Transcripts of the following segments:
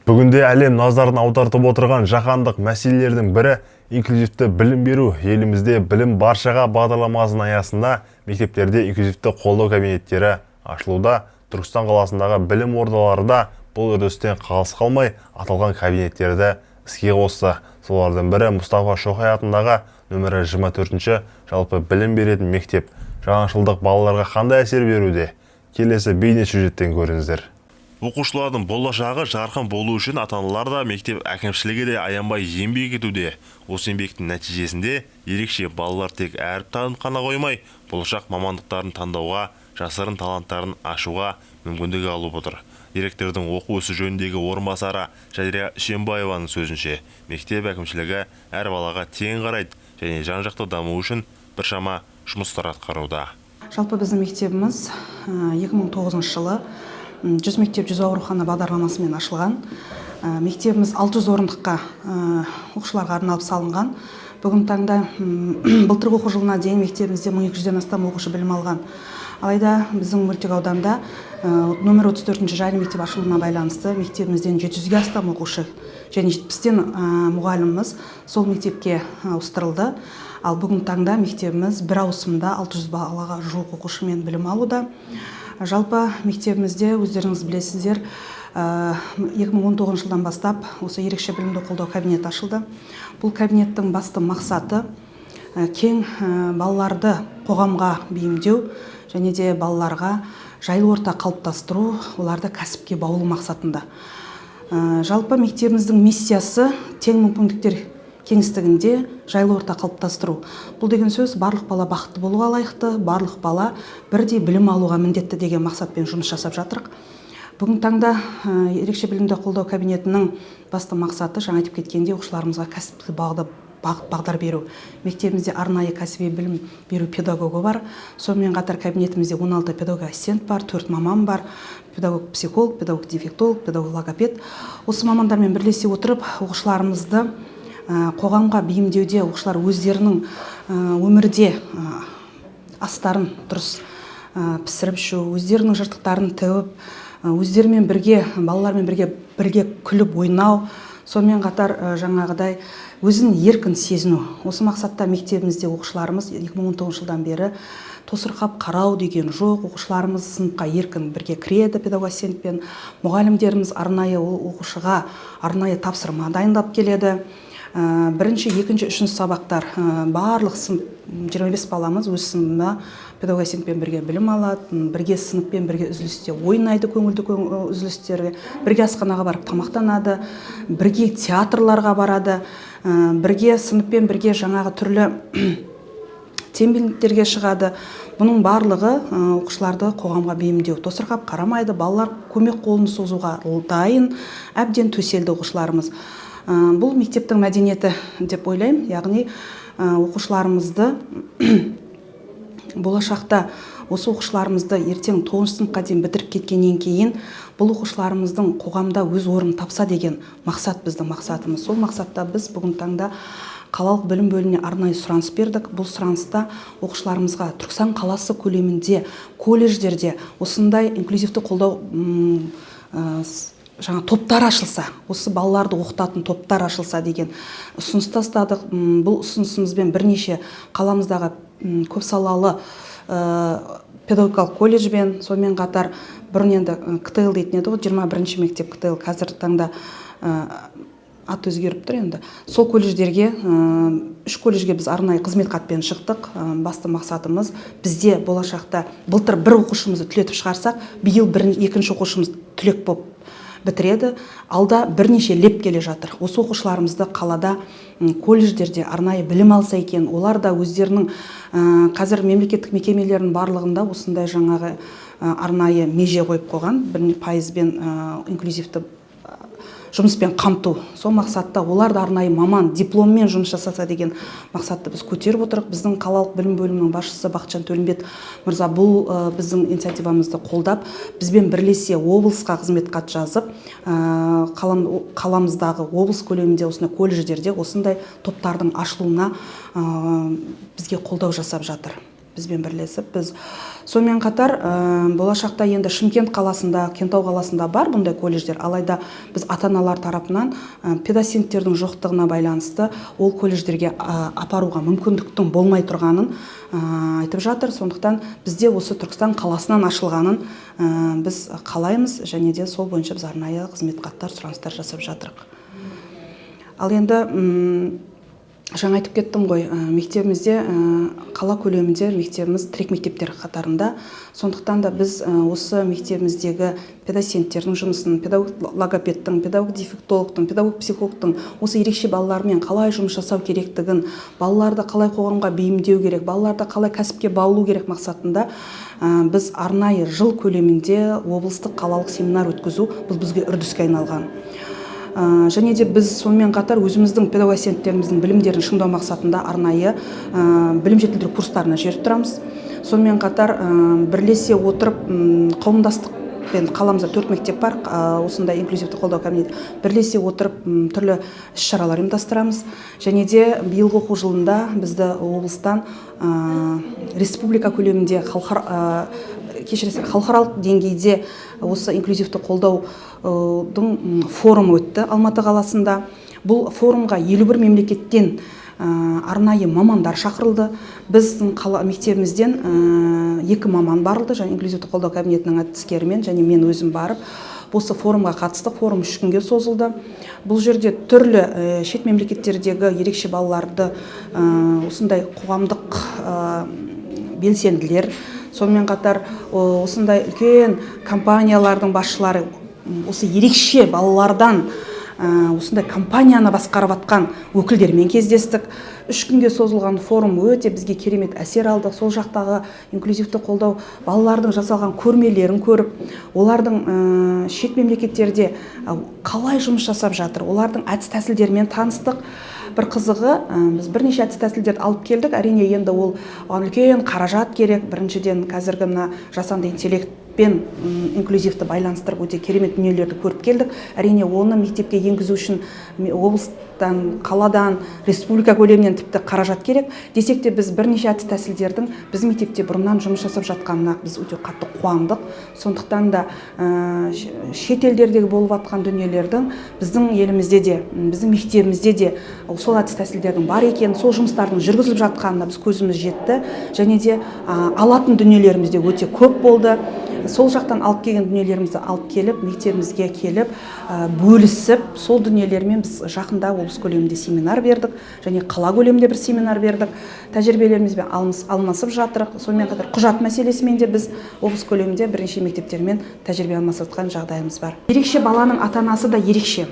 Бүгінде әлем назарын аудартып отырған жаһандық мәселелердің бірі инклюзивті білім беру. Елімізде білім баршаға бағдарламасының аясында мектептерде инклюзивті қолдау кабинеттері ашылуда. Түркістан қаласындағы білім ордаларында бұл үрдістен қалыс қалмай аталған кабинеттерді іске қосты. Солардың бірі Мұстафа Шоқай атындағы нөмірі 24-ші жалпы білім беретін мектеп. Жаңашылдық балаларға қандай әсер беруде? Келесі бейне сюжеттен көріңіздер. Оқушылардың болашағы жарқын болу үшін ата-аналар да мектеп әкімшілігі де аянбай еңбек етуде. Осы еңбектің нәтижесінде ерекше балалар тек әріп танып қана қоймай, болашақ мамандықтарын таңдауға, жасырын таланттарын ашуға мүмкіндік алып отыр. Директордың оқу ісі жөніндегі орынбасары Жадира Үсенбаеваның сөзінше, мектеп әкімшілігі әр балаға тең қарайды және жан-жақты даму үшін біршама жұмыстар атқаруда. Жалпы біздің мектебіміз 2009 жылы 100 мектеп 100 аурухана бағдарламасымен ашылған. Мектебіміз 600 орындыққа оқушыларға арналып салынған. Бүгін таңда былтырғы оқу жылына дейін мектебімізде 1200-ден астам оқушы білім алған. Алайда біздің мөлтек ауданда нөмір 34-ші жайлы мектеп ашылуына байланысты мектебімізден 700-ге астам оқушы және 70-тен мұғаліміміз сол мектепке ауыстырылды. Ал бүгін таңда мектебіміз бір ауысымда 600 балаға жуық оқушымен білім алуда. Жалпы мектебімізде өздеріңіз білесіздер, 2019 жылдан бастап осы ерекше білімді қолдау кабинеті ашылды. Бұл кабинеттің басты мақсаты кең балаларды қоғамға бейімдеу және де балаларға жайлы орта қалыптастыру, оларды кәсіпке баулу мақсатында. Жалпы мектебіміздің миссиясы тең мүмкіндіктер кеңістігінде жайлы орта қалыптастыру. Бұл деген сөз барлық бала бақытты болуға лайықты, барлық бала бірдей білім алуға міндетті деген мақсатпен жұмыс жасап жатырық. Бүгін таңда ерекше білімді қолдау кабинетінің басты мақсаты жаңа айтып кеткенде оқушыларымызға кәсіптік бағдар беру. Мектебімізде арнайы кәсіби білім беру педагогы бар. Сонымен қатар кабинетімізде 16 педагог ассистент бар, 4 маман бар, педагог психолог, педагог дефектолог, педагог логопед. Осы мамандармен бірлесе отырып оқушыларымызды қоғамға бейімдеуде, оқушылар өздерінің өмірде астарын дұрыс пісіріп ішу, өздерінің жыртықтарын тігіп, өздерімен бірге, балалармен бірге күліп ойнау, сонымен қатар жаңағыдай өзін еркін сезіну. Осы мақсатта мектебімізде оқушыларымыз 2019 жылдан бері тосырқап қарау деген жоқ. Оқушыларымыз сыныпқа еркін бірге кіреді педагог ассистентпен. Мұғалімдеріміз арнайы оқушыға арнайы тапсырма дайындап келеді. Бірінші, екінші, үшінші сабақтар барлық 25 баламыз өз сыныбына педагог ассистентпен бірге білім алады, бірге сыныппен бірге үзілісте ойнайды, көңілді үзілістерге, бірге асханаға барып тамақтанады, бірге театрларға барады, бірге сыныппен бірге жаңағы түрлі тембелдерге шығады. Бұның барлығы оқушыларды қоғамға бейімдеу. Тосырқап қарамайды, балалар көмек қолын созуға дайын, әбден төселді оқушыларымыз. Бұл мектептің мәдениеті деп ойлаймын, яғни оқушыларымызды болашақта осы оқушыларымызды ертең 9 сыныпқа дейін бітіріп кеткеннен кейін бұл оқушыларымыздың қоғамда өз орнын тапса деген мақсат біздің мақсатымыз. Сол мақсатта біз бүгін таңда қалалық білім бөліміне арнайы сұраныс бердік. Бұл сұраныста оқушыларымызға Түркістан қаласы көлемінде колледждерде осындай инклюзивті қолдау жаңа топтар ашылса, осы балаларды оқытатын топтар ашылса деген ұсыныс тастадық. Бұл ұсынысымызбен бірнеше қаламыздағы көпсалалы педагогикалық колледжбен, сонымен қатар бұрын енді КТЛ дейтін еді ғой, 21-ші мектеп КТЛ қазір таңда аты өзгеріп тұр енді. Сол колледждерге, 3 колледжге біз арнайы қызмет хатпен шықтық. Басты мақсатымыз бізде болашақта былтыр бір оқушымызды түлетіп шығарсақ, биыл екінші оқушымыз түлек болып бітіреді. Алда бірнеше леп келе жатыр. Осы оқушыларымызды қалада колледждерде арнайы білім алса екен, олар да өздерінің қазір мемлекеттік мекемелерінің барлығында осындай жаңағы арнайы меже қойып қойған, 1% инклюзивті жұмыспен қамту. Сол мақсатта олар да арнайы маман дипломмен жұмыс жасаса деген мақсатты біз көтеріп отырық. Біздің қалалық білім бөлімінің басшысы Бақытжан Төлімбет мырза бұл біздің инициативамызды қолдап, бізбен бірлесе облысқа қызмет хат жазып, қаламыздағы облыс көлемінде осындай колледждерде осындай топтардың ашылуына бізге қолдау жасап жатыр. бізбен бірлесіп. Біз сонымен қатар болашақта енді Шымкент қаласында, Кентау қаласында бар бұндай колледждер, алайда біз ата-аналар тарапынан педоценттердің жоқтығына байланысты ол колледждерге апаруға мүмкіндіктің болмай тұрғанын айтып жатыр. Сондықтан бізде осы Түркістан қаласынан ашылғанын біз қалаймыз, және де сол бойынша біз арнайы қызмет хаттар, сұраныстар жасап жатырық. Ал енді жаңа айтып кеттім ғой, мектебімізде, қала көлемінде мектебіміз тірек мектептер қатарында. Сондықтан да біз осы мектебіміздегі педоценттердің жұмысын, педагог-логопедтің, педагог-дефектологтың, педагог-психологтың осы ерекше балалармен қалай жұмыс жасау керектігін, балаларды қалай қоғамға бейімдеу керек, балаларды қалай кәсіпке баулу керек мақсатында біз арнайы жыл көлемінде облыстық қалалық семинар өткізу бұл бізге үрдіске айналған. Және де біз сонымен қатар өзіміздің педагог-ассистенттеріміздің білімдерін шыңдау мақсатында арнайы білім жетілдіру курстарына жіберіп тұрамыз. Сонымен қатар бірлесе отырып қауымдастықпен қаламызда 4 мектеп бар, осындай инклюзивті қолдау кабинеті, бірлесе отырып түрлі іс-шаралар ұйымдастырамыз. Және де биылғы оқу жылында бізді облыстан республика көлемінде халықаралық деңгейде осы инклюзивті қолдаудың форумы өтті Алматы қаласында. Бұл форумға 51 мемлекеттен арнайы мамандар шақырылды. Біздің мектебімізден 2 маман барылды, және инклюзивті қолдау кабинетінің әдіскерімен, және мен өзім барып, осы форумға қатыстық. Форум 3 күнге созылды. Бұл жерде түрлі шет мемлекеттердегі ерекше балаларды осындай қоғамдық белсенділер, сонымен қатар осындай үлкен компаниялардың басшылары, осы ерекше балалардан осындай компанияны басқарып атқан өкілдермен кездестік. 3 күнге созылған форум өте бізге керемет әсер алды. Сол жақтағы инклюзивті қолдау балалардың жасалған көрмелерін көріп, олардың шет мемлекеттерде қалай жұмыс жасап жатыр, олардың әдіс тәсілдерімен таныстық. Бір қызығы, біз бірнеше әдіс тәсілдерді алып келдік. Әрине, енді ол үлкен қаражат керек. Біріншіден қазіргі мына жасанды интеллектпен инклюзивті байланыстырып өте керемет дүниелерді көріп келдік. Әрине, оны мектепке енгізу үшін облыстан, қаладан, республика көлемінен тіпті қаражат керек. Десек те біз бірнеше әдіс тәсілдердің біз мектепте бұрыннан жұмыс жасап жатқанына біз өте қатты қуандық. Сондықтан да шет елдердегі болып жатқан дүниелердің біздің елімізде де, біздің мектебімізде де сол әдіс тәсілдердің бар екенін, сол жұмыстардың жүргізіліп жатқанына біз көзіміз жетті. Және де алатын дүниелеріміз де өте көп болды. Сол жақтан алып келген дүниелерімізді алып келіп, мектебімізге келіп, бөлісіп, сол дүниелермен біз жақында облыс көлемінде семинар бердік, және қала көлемінде бір семинар бердік. Тәжірибелерімізбен алмасып жатырық. Сонымен қатар құжат мәселесімен де біз облыс көлемінде бірнеше мектептермен тәжірибе алмасып жатқан жағдайымыз бар. Ерекше баланың ата-анасы да ерекше.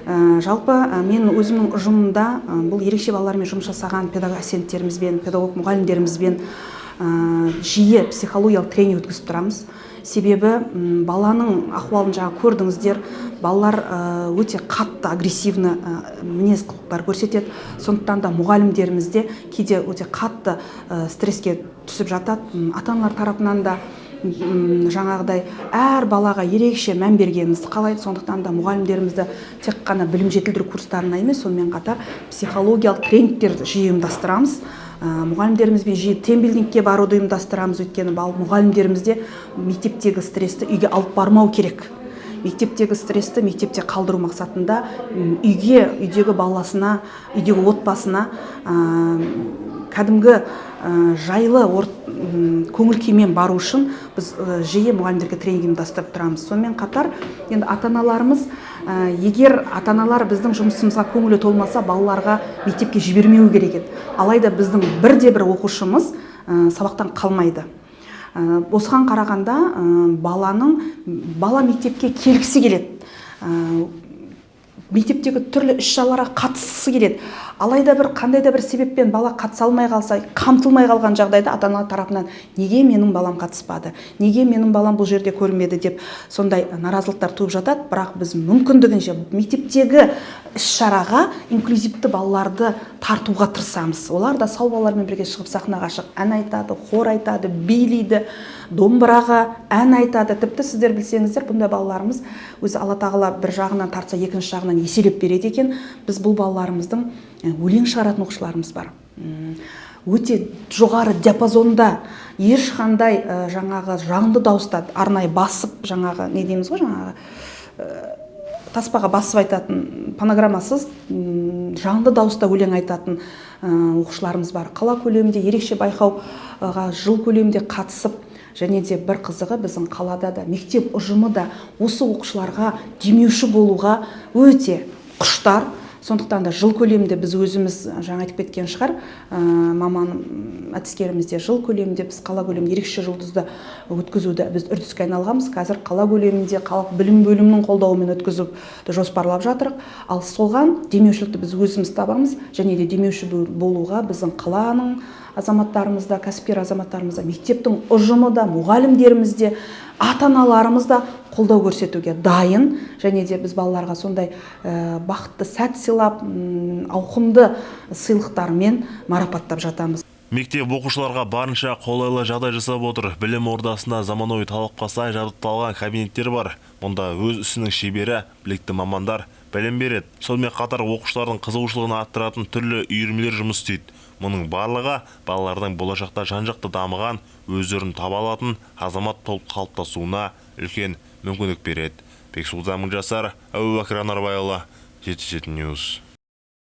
Жалпы мен өзімнің ұжымымда бұл ерекше балалармен жұмыс жасаған педагог-ассистенттерімізбен, педагог мұғалімдерімізбен жиі психологиялық тренинг өткізіп тұрамыз. Себебі баланың ахуалын жаңа көрдіңіздер, балалар өте қатты агрессивны мінез құлықтар көрсетеді. Сондықтан да мұғалімдерімізде кейде өте қатты стресске түсіп жатады. Ата-аналар тарапынан да жаңағыдай әр балаға ерекше мән бергенімізді қалайды. Сондықтан да мұғалімдерімізді тек қана білім жетілдіру курстарына емес, сонымен қатар психологиялық тренингтерді жиі ұйымдастырамыз. Мұғалімдерімізбен жиі тимбилдингке баруды ұйымдастырамыз. Өйткені мұғалімдерімізде мектептегі стрессті үйге алып бармау керек. Мектептегі стрессті мектепте қалдыру мақсатында үйдегі баласына, үйдегі отбасына кәдімгі жайлы көңіл күймен бару үшін біз жиі мұғалімдерге тренинг ұйымдастырып тұрамыз. Сонымен қатар, енді ата-аналарымыз, егер ата-аналар біздің жұмысымызға көңілі толмаса, балаларға мектепке жібермеу керек еді. Алайда біздің бірде-бір оқушымыз сабақтан қалмайды. Осыған қарағанда бала мектепке келгісі келеді. Мектептегі түрлі іс-шараларға қатысқысы келеді. Алайда қандай да бір себеппен бала қатыса алмай қалса, қамтылмай қалған жағдайда ата-аналар тарапынан неге менің балам қатыспады, неге менің балам бұл жерде көрінбеді деп сондай наразылықтар туып жатады. Бірақ біз мүмкіндігінше мектептегі іс-шараға инклюзивті балаларды тартуға тырысамыз. Олар да сау балалармен бірге шығып сахнаға шығып ән айтады, хор айтады, билейді, домбыраға ән айтады. Тіпті сіздер білсеңіздер, бұндай балаларымыз өзі Алла тағала бір жағынан тартса, екінші жағынан еселеп береді екен. Біз бұл балаларымыздың өлең шығаратын оқушыларымыз бар. өте жоғары диапазонда ешқандай жаңағы жанды дауыста арнайы басып жаңағы не дейміз ғой жаңағы таспаға басып айтатын фонограммасыз жанды дауыста өлең айтатын оқушыларымыз бар. Қала көлемінде ерекше байқауға жыл көлемінде қатысып, және де бір қызығы біздің қалада да мектеп ұжымы да осы оқушыларға демеуші болуға өте құштар. Сондықтан да жыл көлемінде біз өзіміз жаңа айтып кеткен шығар, маман әдіскерімізде жыл көлемінде біз қала көлемінде ерекше жұлдызды өткізуді біз үрдіске айналғанбыз. Қазір қала көлемінде халық білім бөлімінің қолдауымен өткізуді жоспарлап жатырық. Ал соған демеушілікті біз өзіміз табамыз, және де демеуші болуға біздің қаланың азаматтарымыз да, кәсіпкер азаматтарымыз да, мектептің ұжымы да, мұғалімдеріміз де, ата-аналарымыз да қолдау көрсетуге дайын. Және де біз балаларға сондай бақытты сәт сыйлап, ауқымды сыйлықтармен марапаттап жатамыз. Мектеп оқушыларға барынша қолайлы жағдай жасап отыр. Білім ордасында заманауи талапқа сай жабдықталған кабинеттер бар. Мұнда өз ісінің шебері, білікті мамандар білім береді. Сонымен қатар оқушылардың қызығушылығын арттыратын түрлі үйірмелер жұмыс істейді. Мұның барлығы балалардың болашақта жан-жақты дамыған, өздерін таба алатын азамат болып қалыптасуына үлкен мүмкіндік береді. Бексұлтан Мыңжасар, Әбубәкір Анарбайұлы, 77 News.